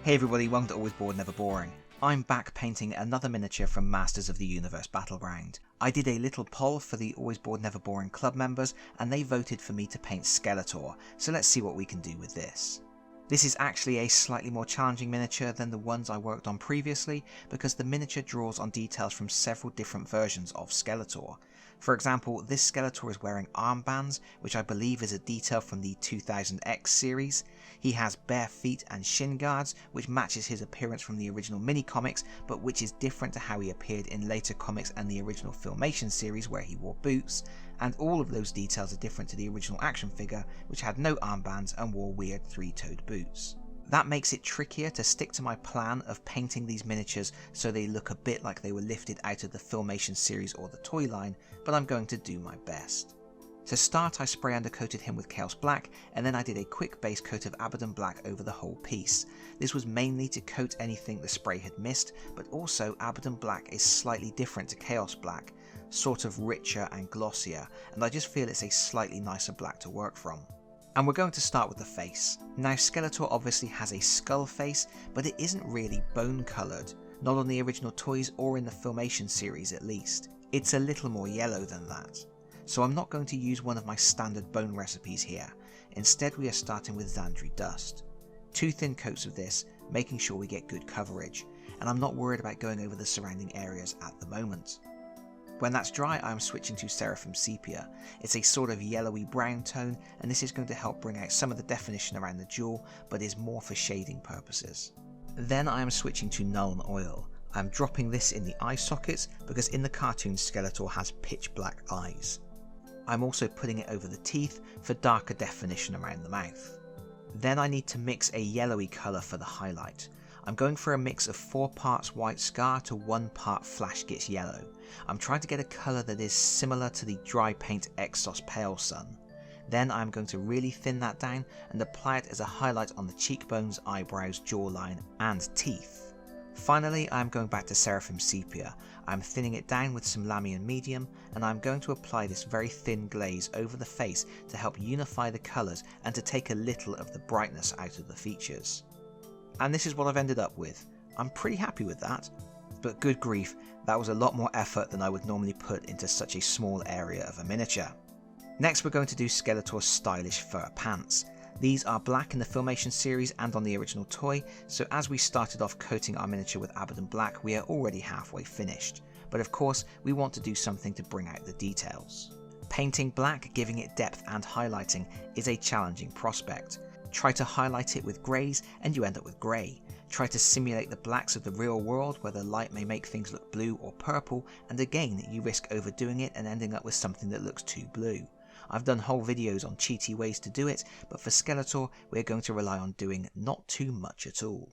Hey everybody, welcome to Always Bored Never Boring. I'm back painting another miniature from Masters of the Universe Battleground. I did a little poll for the Always Bored Never Boring club members and they voted for me to paint Skeletor, so let's see what we can do with this. This is actually a slightly more challenging miniature than the ones I worked on previously because the miniature draws on details from several different versions of Skeletor. For example, this Skeletor is wearing armbands, which I believe is a detail from the 2000X series. He has bare feet and shin guards, which matches his appearance from the original mini-comics, but which is different to how he appeared in later comics and the original Filmation series where he wore boots, and all of those details are different to the original action figure, which had no armbands and wore weird three-toed boots. That makes it trickier to stick to my plan of painting these miniatures so they look a bit like they were lifted out of the Filmation series or the toy line, but I'm going to do my best. To start, I spray undercoated him with Chaos Black, and then I did a quick base coat of Abaddon Black over the whole piece. This was mainly to coat anything the spray had missed, but also Abaddon Black is slightly different to Chaos Black, sort of richer and glossier, and I just feel it's a slightly nicer black to work from. And we're going to start with the face. Now Skeletor obviously has a skull face, but it isn't really bone coloured, not on the original toys or in the Filmation series at least. It's a little more yellow than that. So I'm not going to use one of my standard bone recipes here. Instead we are starting with Xandri Dust. 2 thin coats of this, making sure we get good coverage, and I'm not worried about going over the surrounding areas at the moment. When that's dry, I am switching to Seraphim Sepia. It's a sort of yellowy brown tone, and this is going to help bring out some of the definition around the jewel, but is more for shading purposes. Then I am switching to Nuln Oil. I am dropping this in the eye sockets because in the cartoon Skeletor has pitch black eyes. I'm also putting it over the teeth for darker definition around the mouth. Then I need to mix a yellowy colour for the highlight. I'm going for a mix of 4 parts White Scar to 1 part Flash Gits Yellow. I'm trying to get a colour that is similar to the dry paint Exos Pale Sun. Then I'm going to really thin that down and apply it as a highlight on the cheekbones, eyebrows, jawline and teeth. Finally, I'm going back to Seraphim Sepia. I'm thinning it down with some Lamian Medium, and I'm going to apply this very thin glaze over the face to help unify the colours and to take a little of the brightness out of the features. And this is what I've ended up with. I'm pretty happy with that, but good grief, that was a lot more effort than I would normally put into such a small area of a miniature. Next we're going to do Skeletor's stylish fur pants. These are black in the Filmation series and on the original toy, so as we started off coating our miniature with Abaddon Black, we are already halfway finished. But of course, we want to do something to bring out the details. Painting black, giving it depth and highlighting, is a challenging prospect. Try to highlight it with greys and you end up with grey. Try to simulate the blacks of the real world where the light may make things look blue or purple, and again you risk overdoing it and ending up with something that looks too blue. I've done whole videos on cheaty ways to do it, but for Skeletor we're going to rely on doing not too much at all.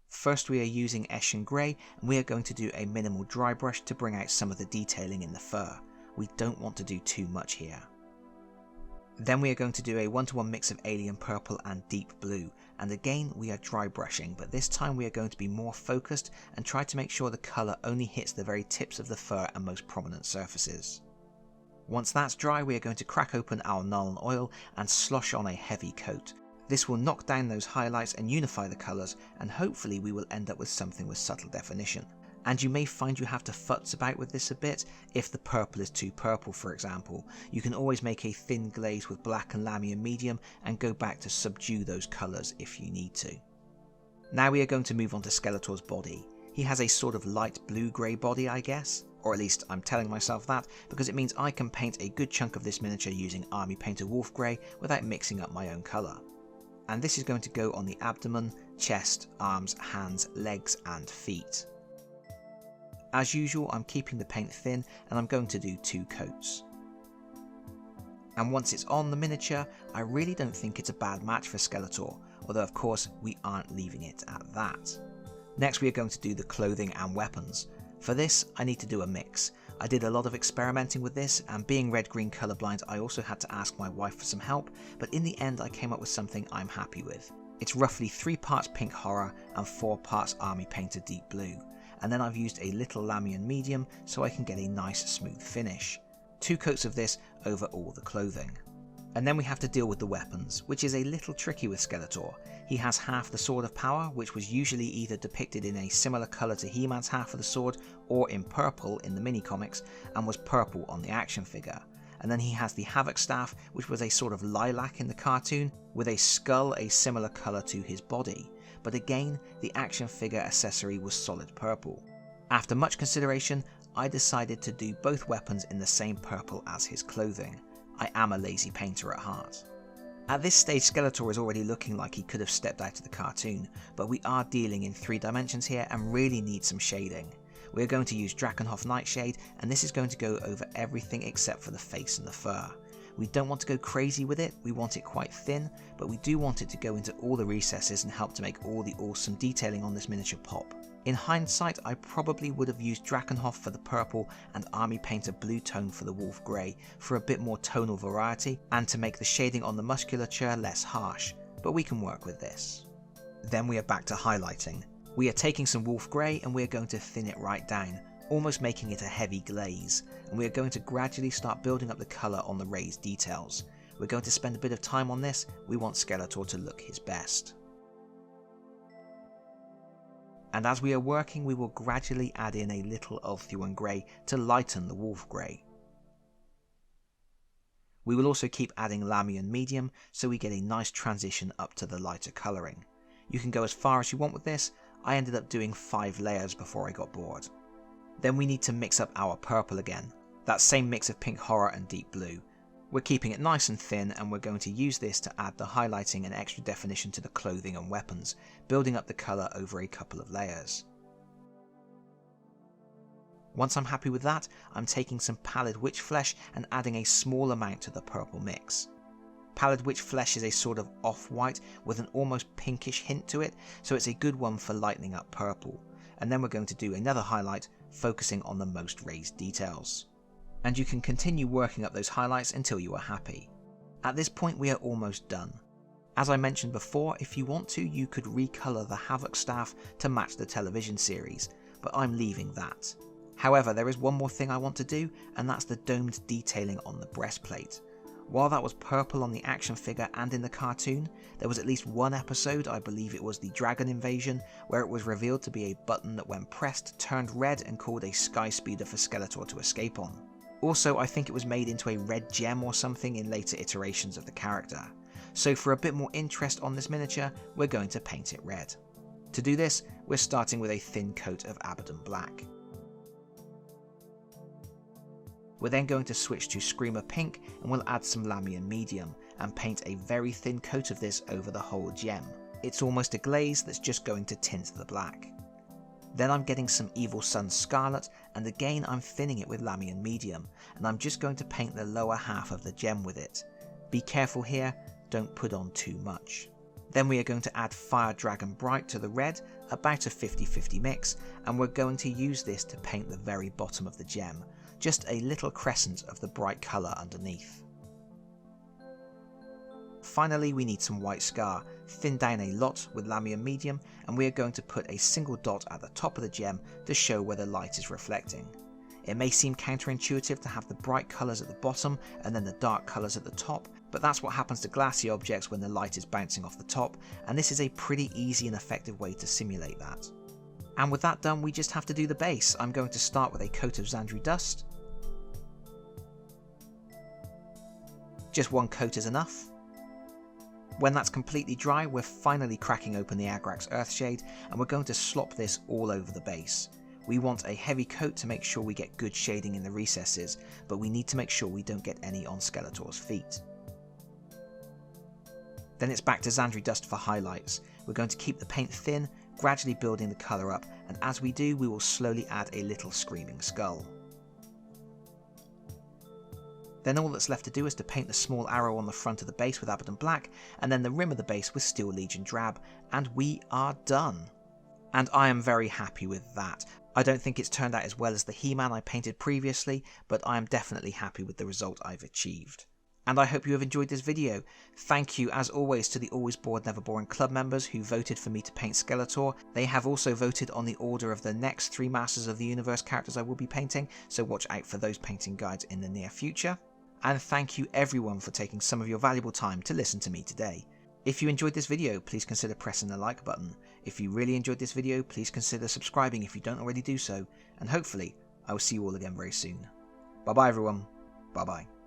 First we are using Eshin Grey, and we are going to do a minimal dry brush to bring out some of the detailing in the fur. We don't want to do too much here. Then we are going to do a 1-to-1 mix of Alien Purple and Deep Blue, and again we are dry brushing, but this time we are going to be more focused and try to make sure the colour only hits the very tips of the fur and most prominent surfaces. Once that's dry, we are going to crack open our Nuln Oil and slosh on a heavy coat. This will knock down those highlights and unify the colours, and hopefully we will end up with something with subtle definition. And you may find you have to futz about with this a bit. If the purple is too purple, for example, you can always make a thin glaze with black and Lamian Medium and go back to subdue those colours if you need to. Now we are going to move on to Skeletor's body. He has a sort of light blue-grey body, I guess. Or at least I'm telling myself that, because it means I can paint a good chunk of this miniature using Army Painter Wolf Grey without mixing up my own colour. And this is going to go on the abdomen, chest, arms, hands, legs and feet. As usual, I'm keeping the paint thin and I'm going to do 2 coats. And once it's on the miniature, I really don't think it's a bad match for Skeletor, although of course we aren't leaving it at that. Next we are going to do the clothing and weapons. For this, I need to do a mix. I did a lot of experimenting with this, and being red-green colourblind, I also had to ask my wife for some help, but in the end I came up with something I'm happy with. It's roughly 3 parts Pink Horror and 4 parts Army Painter Deep Blue, and then I've used a little Lamian Medium so I can get a nice smooth finish. 2 coats of this over all the clothing. And then we have to deal with the weapons, which is a little tricky with Skeletor. He has half the Sword of Power, which was usually either depicted in a similar colour to He-Man's half of the sword, or in purple in the mini-comics, and was purple on the action figure. And then he has the Havoc Staff, which was a sort of lilac in the cartoon, with a skull a similar colour to his body. But again, the action figure accessory was solid purple. After much consideration, I decided to do both weapons in the same purple as his clothing. I am a lazy painter at heart. At this stage, Skeletor is already looking like he could have stepped out of the cartoon, but we are dealing in 3 dimensions here and really need some shading. We are going to use Drakenhof Nightshade, and this is going to go over everything except for the face and the fur. We don't want to go crazy with it, we want it quite thin, but we do want it to go into all the recesses and help to make all the awesome detailing on this miniature pop. In hindsight, I probably would have used Drakenhof for the purple and Army Painter blue tone for the wolf grey for a bit more tonal variety and to make the shading on the musculature less harsh, but we can work with this. Then we are back to highlighting. We are taking some wolf grey and we are going to thin it right down, almost making it a heavy glaze, and we are going to gradually start building up the colour on the raised details. We're going to spend a bit of time on this, we want Skeletor to look his best. And as we are working, we will gradually add in a little Ulthuan grey to lighten the wolf grey. We will also keep adding Lamian medium so we get a nice transition up to the lighter colouring. You can go as far as you want with this. I ended up doing 5 layers before I got bored. Then we need to mix up our purple again, that same mix of pink horror and deep blue. We're keeping it nice and thin, and we're going to use this to add the highlighting and extra definition to the clothing and weapons, building up the colour over a couple of layers. Once I'm happy with that, I'm taking some Pallid Witch Flesh and adding a small amount to the purple mix. Pallid Witch Flesh is a sort of off-white with an almost pinkish hint to it, so it's a good one for lightening up purple. And then we're going to do another highlight, focusing on the most raised details. And you can continue working up those highlights until you are happy. At this point we are almost done. As I mentioned before, if you want to, you could recolour the Havoc Staff to match the television series, but I'm leaving that. However, there is one more thing I want to do, and that's the domed detailing on the breastplate. While that was purple on the action figure and in the cartoon, there was at least one episode, I believe it was the Dragon Invasion, where it was revealed to be a button that when pressed turned red and called a sky speeder for Skeletor to escape on. Also, I think it was made into a red gem or something in later iterations of the character. So for a bit more interest on this miniature, we're going to paint it red. To do this, we're starting with a thin coat of Abaddon Black. We're then going to switch to Screamer Pink and we'll add some Lamian Medium and paint a very thin coat of this over the whole gem. It's almost a glaze that's just going to tint the black. Then I'm getting some Evil Sunz Scarlet, and again I'm thinning it with Lamian Medium, and I'm just going to paint the lower half of the gem with it. Be careful here, don't put on too much. Then we are going to add Fire Dragon Bright to the red, about a 50-50 mix, and we're going to use this to paint the very bottom of the gem, just a little crescent of the bright colour underneath. Finally, we need some White Scar, thinned down a lot with Lamian Medium, and we are going to put a single dot at the top of the gem to show where the light is reflecting. It may seem counterintuitive to have the bright colours at the bottom and then the dark colours at the top, but that's what happens to glassy objects when the light is bouncing off the top, and this is a pretty easy and effective way to simulate that. And with that done, we just have to do the base. I'm going to start with a coat of Xandri Dust. Just one coat is enough. When that's completely dry, we're finally cracking open the Agrax Earthshade, and we're going to slop this all over the base. We want a heavy coat to make sure we get good shading in the recesses, but we need to make sure we don't get any on Skeletor's feet. Then it's back to Xandri Dust for highlights. We're going to keep the paint thin, gradually building the colour up, and as we do, we will slowly add a little screaming skull. Then all that's left to do is to paint the small arrow on the front of the base with Abaddon Black, and then the rim of the base with Steel Legion Drab, and we are done. And I am very happy with that. I don't think it's turned out as well as the He-Man I painted previously, but I am definitely happy with the result I've achieved. And I hope you have enjoyed this video. Thank you as always to the Always Bored Never Boring club members who voted for me to paint Skeletor. They have also voted on the order of the next 3 Masters of the Universe characters I will be painting, so watch out for those painting guides in the near future. And thank you everyone for taking some of your valuable time to listen to me today. If you enjoyed this video, please consider pressing the like button. If you really enjoyed this video, please consider subscribing if you don't already do so, and hopefully I will see you all again very soon. Bye bye everyone, bye bye.